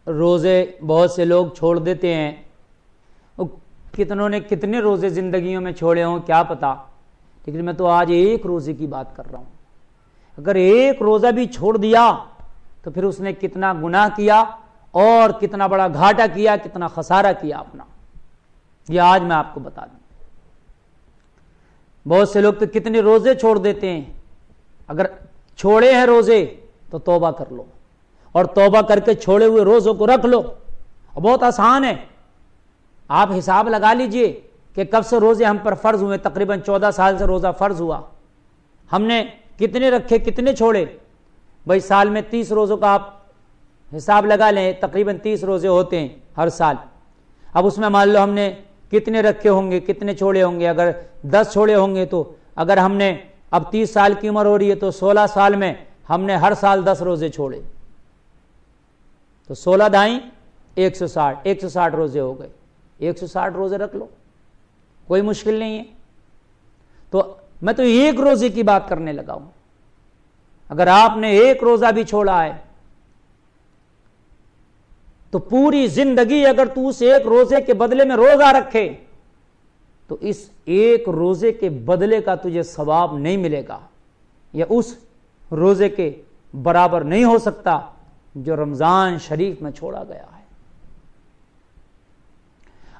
روزے بہت سے لوگ چھوڑ دیتے ہیں، کتنوں نے کتنے روزے زندگیوں میں چھوڑے ہوں کیا پتا، لیکن میں تو آج ایک روزے کی بات کر رہا ہوں۔ اگر ایک روزہ بھی چھوڑ دیا تو پھر اس نے کتنا گناہ کیا اور کتنا بڑا گھاٹا کیا، کتنا خسارہ کیا اپنا، یہ آج میں آپ کو بتا دوں۔ بہت سے لوگ تو کتنے روزے چھوڑ دیتے ہیں۔ اگر چھوڑے ہیں روزے تو توبہ کر لو، اور توبہ کر کے چھوڑے ہوئے روزوں کو رکھ لو۔ بہت آسان ہے، آپ حساب لگا لیجئے کہ کب سے روزے ہم پر فرض ہوئے۔ تقریباً 14 سال سے روزہ فرض ہوا، ہم نے کتنے رکھے کتنے چھوڑے؟ بھائی سال میں 30 روزوں کا آپ حساب لگا لیں، تقریباً 30 روزے ہوتے ہیں ہر سال۔ اب اس میں مان لو ہم نے کتنے رکھے ہوں گے کتنے چھوڑے ہوں گے۔ اگر 10 چھوڑے ہوں گے تو اگر ہم نے اب 30 سال کی عمر ہو رہی ہے تو 16 سال میں ہم نے ہر سال 10 روزے چھوڑے، تو 16 دائیں 160 روزے ہو گئے۔ 160 روزے رکھ لو، کوئی مشکل نہیں ہے۔ تو میں تو ایک روزے کی بات کرنے لگا ہوں۔ اگر آپ نے ایک روزہ بھی چھوڑا ہے تو پوری زندگی اگر تو اس ایک روزے کے بدلے میں روزہ رکھے تو اس ایک روزے کے بدلے کا تجھے ثواب نہیں ملے گا، یا اس روزے کے برابر نہیں ہو سکتا جو رمضان شریف میں چھوڑا گیا ہے۔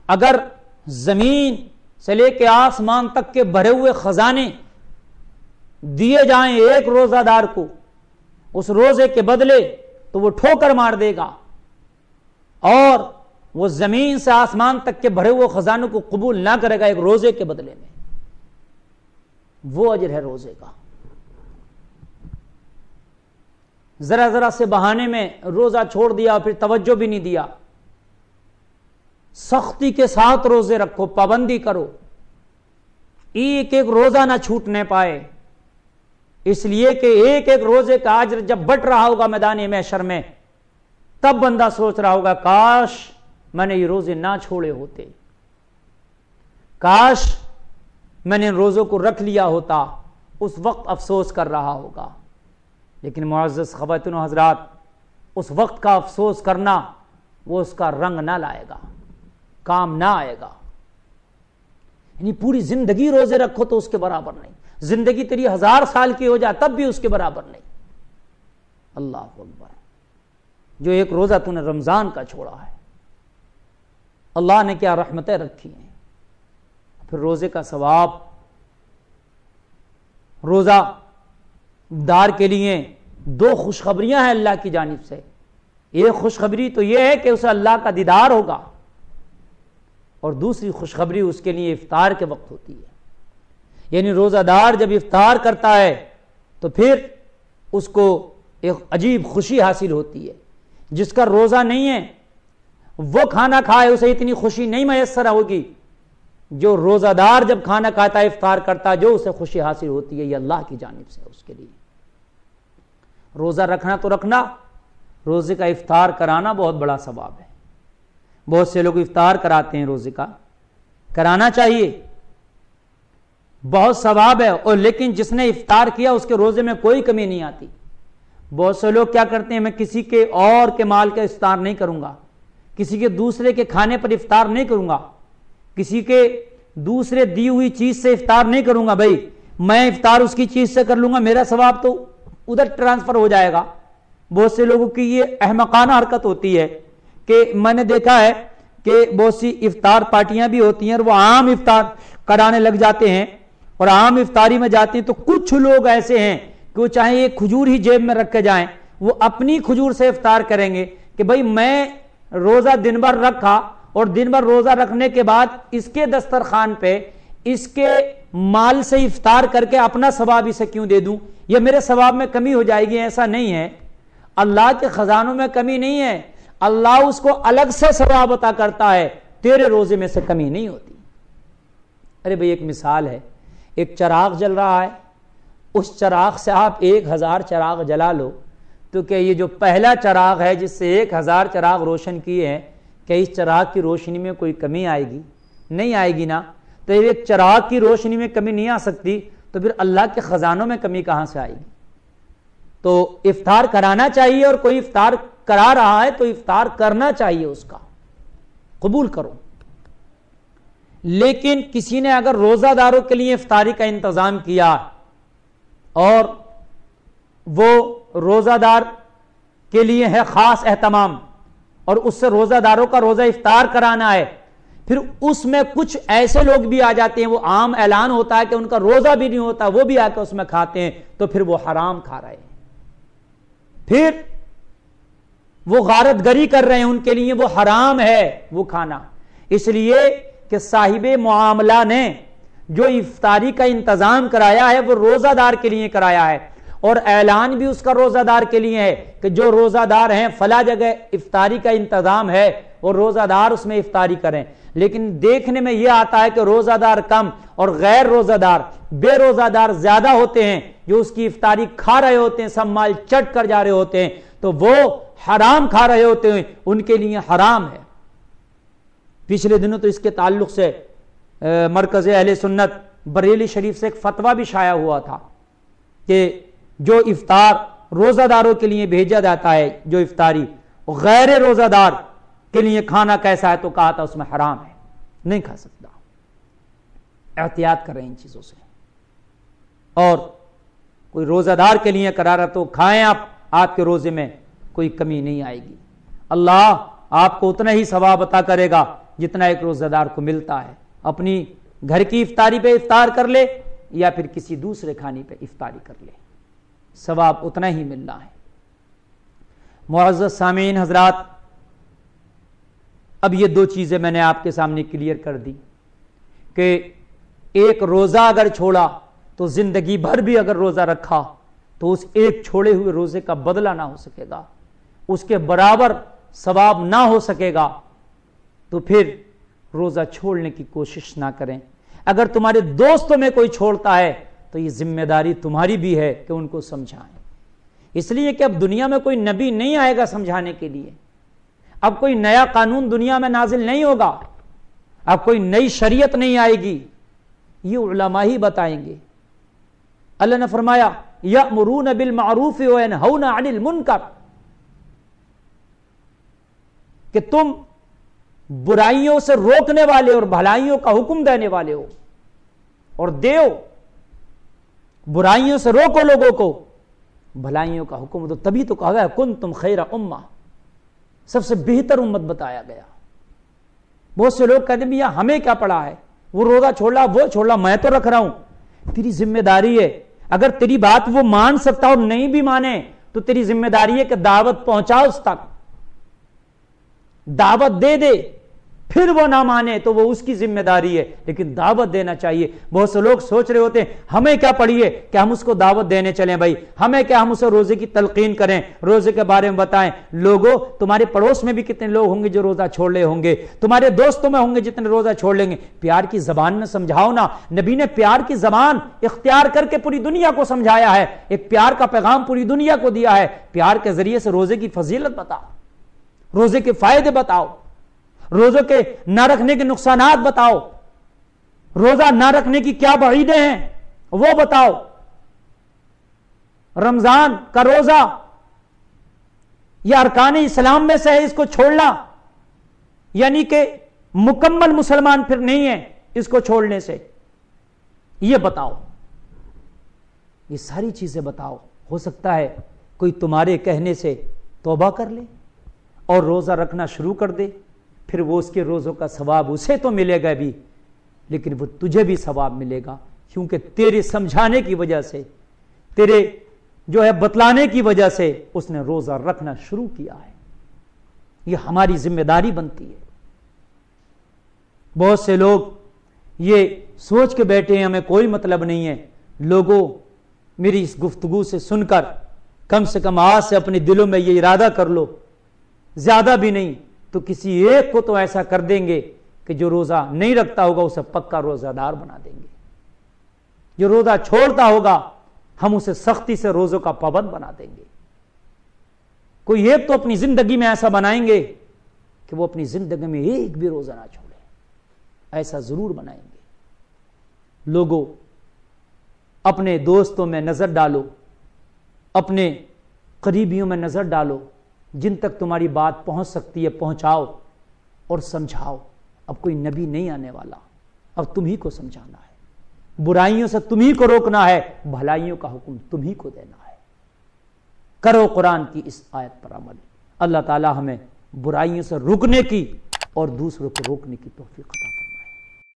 اگر زمین سے لے کے آسمان تک کے بھرے ہوئے خزانے دیے جائیں ایک روزہ دار کو اس روزے کے بدلے، تو وہ ٹھوکر مار دے گا اور وہ زمین سے آسمان تک کے بھرے ہوئے خزانوں کو قبول نہ کرے گا ایک روزے کے بدلے میں۔ وہ اجر ہے روزے کا۔ ذرا ذرا سے بہانے میں روزہ چھوڑ دیا اور پھر توجہ بھی نہیں دیا۔ سختی کے ساتھ روزے رکھو، پابندی کرو، ایک ایک روزہ نہ چھوٹنے پائے، اس لیے کہ ایک ایک روزے کا اجر جب بٹ رہا ہوگا میدان محشر میں، تب بندہ سوچ رہا ہوگا کاش میں نے یہ روزے نہ چھوڑے ہوتے، کاش میں نے روزوں کو رکھ لیا ہوتا، اس وقت افسوس کر رہا ہوگا۔ لیکن معزز خواتین و حضرات، اس وقت کا افسوس کرنا وہ اس کا رنگ نہ لائے گا، کام نہ آئے گا۔ یعنی پوری زندگی روزے رکھو تو اس کے برابر نہیں، زندگی تیری 1000 سال کی ہو جائے تب بھی اس کے برابر نہیں۔ اللہ اکبر، جو ایک روزہ تو نے رمضان کا چھوڑا ہے، اللہ نے کیا رحمتیں رکھی ہیں۔ پھر روزے کا ثواب، روزہ دار کے لیے 2 خوشخبریاں ہیں اللہ کی جانب سے۔ ایک خوشخبری تو یہ ہے کہ اسے اللہ کا دیدار ہوگا، اور دوسری خوشخبری اس کے لیے افطار کے وقت ہوتی ہے۔ یعنی روزہ دار جب افطار کرتا ہے تو پھر اس کو ایک عجیب خوشی حاصل ہوتی ہے۔ جس کا روزہ نہیں ہے وہ کھانا کھائے اسے اتنی خوشی نہیں میسر ہوگی، جو روزہ دار جب کھانا کھاتا ہے افطار کرتا ہے جو اسے خوشی حاصل ہوتی ہے، یہ اللہ کی جانب سے اس کے لیے۔ روزہ رکھنا تو رکھنا، روزے کا افطار کرانا بہت بڑا ثواب ہے۔ بہت سے لوگ افطار کراتے ہیں، روزے کا کرانا چاہیے، بہت ثواب ہے، اور لیکن جس نے افطار کیا اس کے روزے میں کوئی کمی نہیں آتی۔ بہت سے لوگ کیا کرتے ہیں، میں کسی کے اور کے مال کا افطار نہیں کروں گا، کسی کے دوسرے کے کھانے پر افطار نہیں کروں گا، کسی کے دوسرے دی ہوئی چیز سے افطار نہیں کروں گا۔ بھائی میں افطار اس کی چیز سے کر لوں گا، میرا ثواب تو ادھر ٹرانسفر ہو جائے گا۔ بہت سے لوگوں کی یہ احمقانہ حرکت ہوتی ہے کہ میں نے دیکھا ہے کہ بہت سی افطار پارٹیاں بھی ہوتی ہیں اور وہ عام افطار کرانے لگ جاتے ہیں، اور عام افطاری میں جاتے ہیں تو کچھ لوگ ایسے ہیں کہ وہ چاہے ایک کھجور ہی جیب میں رکھ کے جائیں، وہ اپنی کھجور سے افطار کریں گے کہ بھائی میں روزہ دن بھر رکھا اور دن بھر روزہ رکھنے کے بعد اس کے دسترخوان پہ اس کے مال سے افطار کر کے اپنا ثواب اسے کیوں دے دوں، یہ میرے ثواب میں کمی ہو جائے گی۔ ایسا نہیں ہے، اللہ کے خزانوں میں کمی نہیں ہے، اللہ اس کو الگ سے ثواب عطا کرتا ہے، تیرے روزے میں سے کمی نہیں ہوتی۔ ارے بھائی ایک مثال ہے، ایک چراغ جل رہا ہے، اس چراغ سے آپ 1000 چراغ جلا لو تو کہ یہ جو پہلا چراغ ہے جس سے 1000 چراغ روشن کیے ہیں، کہ اس چراغ کی روشنی میں کوئی کمی آئے گی؟ نہیں آئے گی نا۔ تو ایک چراغ کی روشنی میں کمی نہیں آ سکتی تو پھر اللہ کے خزانوں میں کمی کہاں سے آئے گی؟ تو افطار کرانا چاہیے، اور کوئی افطار کرا رہا ہے تو افطار کرنا چاہیے، اس کا قبول کرو۔ لیکن کسی نے اگر روزہ داروں کے لیے افطاری کا انتظام کیا اور وہ روزہ دار کے لیے ہے خاص اہتمام اور اس سے روزہ داروں کا روزہ افطار کرانا ہے، پھر اس میں کچھ ایسے لوگ بھی آ جاتے ہیں، وہ عام اعلان ہوتا ہے کہ ان کا روزہ بھی نہیں ہوتا، وہ بھی آ کے اس میں کھاتے ہیں، تو پھر وہ حرام کھا رہے ہیں، پھر وہ غارت گری کر رہے ہیں، ان کے لیے وہ حرام ہے وہ کھانا۔ اس لیے کہ صاحب معاملہ نے جو افطاری کا انتظام کرایا ہے وہ روزہ دار کے لیے کرایا ہے، اور اعلان بھی اس کا روزہ دار کے لیے ہے کہ جو روزہ دار ہیں فلاں جگہ افطاری کا انتظام ہے، اور روزہ دار اس میں افطاری کریں۔ لیکن دیکھنے میں یہ آتا ہے کہ روزہ دار کم اور غیر روزہ دار، بے روزہ دار زیادہ ہوتے ہیں، جو اس کی افطاری کھا رہے ہوتے ہیں، سب مال چٹ کر جا رہے ہوتے ہیں، تو وہ حرام کھا رہے ہوتے ہیں، ان کے لیے حرام ہے۔ پچھلے دنوں تو اس کے تعلق سے مرکز اہل سنت بریلی شریف سے ایک فتویٰ بھی شائع ہوا تھا کہ جو افطار روزہ داروں کے لیے بھیجا جاتا ہے، جو افطاری غیر روزہ دار کے لیے کھانا کیسا ہے، تو کہا تھا اس میں حرام ہے، نہیں کھا سکتا۔ احتیاط کریں ان چیزوں سے، اور کوئی روزہ دار کے لیے کرا رہا تو کھائیں، آپ کے روزے میں کوئی کمی نہیں آئے گی، اللہ آپ کو اتنا ہی ثواب عطا کرے گا جتنا ایک روزہ دار کو ملتا ہے۔ اپنی گھر کی افطاری پہ افطار کر لے یا پھر کسی دوسرے کھانے پہ افطاری کر لے، ثواب اتنا ہی ملنا ہے۔ معزز سامعین حضرات، اب یہ دو چیزیں میں نے آپ کے سامنے کلیئر کر دی کہ ایک روزہ اگر چھوڑا تو زندگی بھر بھی اگر روزہ رکھا تو اس ایک چھوڑے ہوئے روزے کا بدلہ نہ ہو سکے گا، اس کے برابر ثواب نہ ہو سکے گا، تو پھر روزہ چھوڑنے کی کوشش نہ کریں۔ اگر تمہارے دوستوں میں کوئی چھوڑتا ہے تو یہ ذمہ داری تمہاری بھی ہے کہ ان کو سمجھائیں، اس لیے کہ اب دنیا میں کوئی نبی نہیں آئے گا سمجھانے کے لیے، اب کوئی نیا قانون دنیا میں نازل نہیں ہوگا، اب کوئی نئی شریعت نہیں آئے گی، یہ علماء ہی بتائیں گے۔ اللہ نے فرمایا یأمرون بالمعروف وینہون عن المنکر، کہ تم برائیوں سے روکنے والے اور بھلائیوں کا حکم دینے والے ہو، اور دیو برائیوں سے روکو لوگوں کو، بھلائیوں کا حکم دو۔ تبھی تو کہا گیا کنتم خیر امہ، سب سے بہتر امت بتایا گیا۔ بہت سے لوگ کہتے ہیں بھیا ہمیں کیا پڑا ہے، وہ روزہ چھوڑا وہ چھوڑا، میں تو رکھ رہا ہوں۔ تیری ذمہ داری ہے، اگر تیری بات وہ مان سکتا اور نہیں بھی مانے تو تیری ذمہ داری ہے کہ دعوت پہنچا اس تک، دعوت دے دے، پھر وہ نہ مانے تو وہ اس کی ذمہ داری ہے، لیکن دعوت دینا چاہیے۔ بہت سے لوگ سوچ رہے ہوتے ہیں ہمیں کیا پڑی ہے کہ ہم اس کو دعوت دینے چلیں، بھائی ہمیں کیا، ہم اسے روزے کی تلقین کریں، روزے کے بارے میں بتائیں۔ لوگوں تمہارے پڑوس میں بھی کتنے لوگ ہوں گے جو روزہ چھوڑ لے ہوں گے، تمہارے دوستوں میں ہوں گے جتنے روزہ چھوڑ لیں گے، پیار کی زبان میں سمجھاؤ نا۔ نبی نے پیار کی زبان اختیار کر کے پوری دنیا کو سمجھایا ہے، ایک پیار کا پیغام پوری دنیا کو دیا ہے۔ پیار کے ذریعے سے روزے کی فضیلت بتاؤ، روزے کے فائدے بتاؤ، روزوں کے نہ رکھنے کے نقصانات بتاؤ، روزہ نہ رکھنے کی کیا وعیدیں ہیں وہ بتاؤ۔ رمضان کا روزہ یہ ارکان اسلام میں سے ہے، اس کو چھوڑنا یعنی کہ مکمل مسلمان پھر نہیں ہے اس کو چھوڑنے سے، یہ بتاؤ، یہ ساری چیزیں بتاؤ۔ ہو سکتا ہے کوئی تمہارے کہنے سے توبہ کر لے اور روزہ رکھنا شروع کر دے، پھر وہ اس کے روزوں کا ثواب اسے تو ملے گا بھی، لیکن وہ تجھے بھی ثواب ملے گا، کیونکہ تیرے سمجھانے کی وجہ سے، تیرے جو ہے بتلانے کی وجہ سے اس نے روزہ رکھنا شروع کیا ہے۔ یہ ہماری ذمہ داری بنتی ہے۔ بہت سے لوگ یہ سوچ کے بیٹھے ہیں ہمیں کوئی مطلب نہیں ہے۔ لوگوں میری اس گفتگو سے سن کر کم سے کم آج سے اپنے دلوں میں یہ ارادہ کر لو، زیادہ بھی نہیں تو کسی ایک کو تو ایسا کر دیں گے کہ جو روزہ نہیں رکھتا ہوگا اسے پکا روزہ دار بنا دیں گے، جو روزہ چھوڑتا ہوگا ہم اسے سختی سے روزوں کا پابند بنا دیں گے۔ کوئی ایک تو اپنی زندگی میں ایسا بنائیں گے کہ وہ اپنی زندگی میں ایک بھی روزہ نہ چھوڑے، ایسا ضرور بنائیں گے۔ لوگوں اپنے دوستوں میں نظر ڈالو، اپنے قریبیوں میں نظر ڈالو، جن تک تمہاری بات پہنچ سکتی ہے پہنچاؤ اور سمجھاؤ. اب کوئی نبی نہیں آنے والا، اب تم ہی کو سمجھانا ہے، برائیوں سے تم ہی کو روکنا ہے، بھلائیوں کا حکم تم ہی کو دینا ہے. کرو قرآن کی اس آیت پر عمل. اللہ تعالی ہمیں برائیوں سے رکنے کی اور دوسروں کو روکنے کی توفیق عطا فرمائے.